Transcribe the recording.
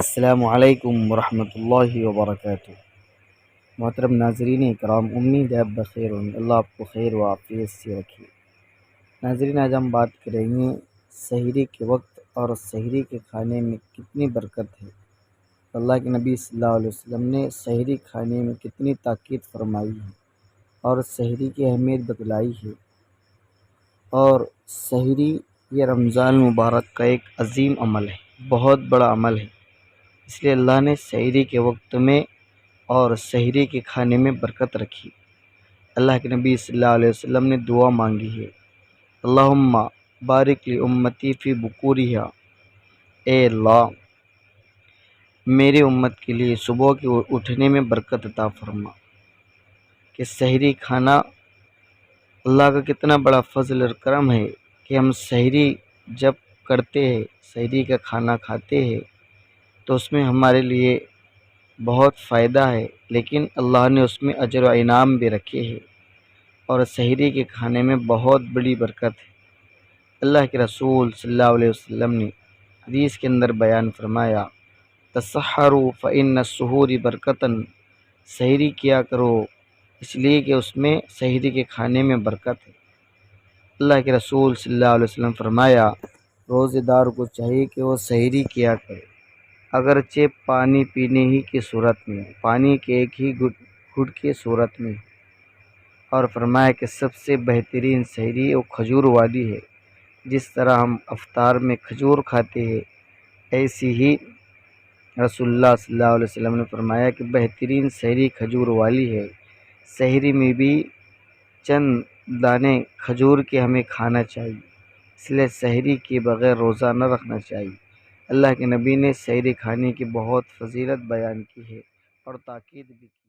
السلام علیکم ورحمۃ اللہ وبرکاتہ۔ محترم ناظرین اکرام، امید ہے آپ بخیر ہوں گے۔ اللہ آپ کو خیر و عافیت سے رکھے۔ ناظرین، آج ہم بات کریں گے سحری کے وقت اور سحری کے کھانے میں کتنی برکت ہے۔ اللہ کے نبی صلی اللہ علیہ وسلم نے سحری کھانے میں کتنی تاکید فرمائی ہے اور سحری کی اہمیت بتلائی ہے۔ اور سحری یہ رمضان مبارک کا ایک عظیم عمل ہے، بہت بڑا عمل ہے۔ اس لیے اللہ نے سحری کے وقت میں اور سحری کے کھانے میں برکت رکھی۔ اللہ کے نبی صلی اللہ علیہ وسلم نے دعا مانگی ہے، اللہم بارک لی امتی فی بکورہا، اے اللہ میرے امت کے لیے صبح کے اٹھنے میں برکت عطا فرما۔ کہ سحری کھانا اللہ کا کتنا بڑا فضل اور کرم ہے کہ ہم سحری جب کرتے ہیں، سحری کا کھانا کھاتے ہیں تو اس میں ہمارے لیے بہت فائدہ ہے، لیکن اللہ نے اس میں اجر و انعام بھی رکھے ہیں، اور سحری کے کھانے میں بہت بڑی برکت ہے۔ اللہ کے رسول صلی اللہ علیہ وسلم نے حدیث کے اندر بیان فرمایا، تسحروا فإن السحور برکتاً، سحری کیا کرو اس لیے کہ اس میں سحری کے کھانے میں برکت ہے۔ اللہ کے رسول صلی اللہ علیہ وسلم فرمایا، روزے دار کو چاہیے کہ وہ سحری کیا کرے، اگرچہ پانی پینے ہی کی صورت میں، پانی کے ایک ہی گھٹ کی صورت میں۔ اور فرمایا کہ سب سے بہترین سحری وہ کھجور والی ہے۔ جس طرح ہم افطار میں کھجور کھاتے ہیں، ایسی ہی رسول اللہ صلی اللہ علیہ وسلم نے فرمایا کہ بہترین سحری کھجور والی ہے۔ سحری میں بھی چند دانے کھجور کے ہمیں کھانا چاہیے، اس لیے سحری کے بغیر روزہ نہ رکھنا چاہیے۔ اللہ کے نبی نے سحری کھانے کی بہت فضیلت بیان کی ہے اور تاکید بھی کی۔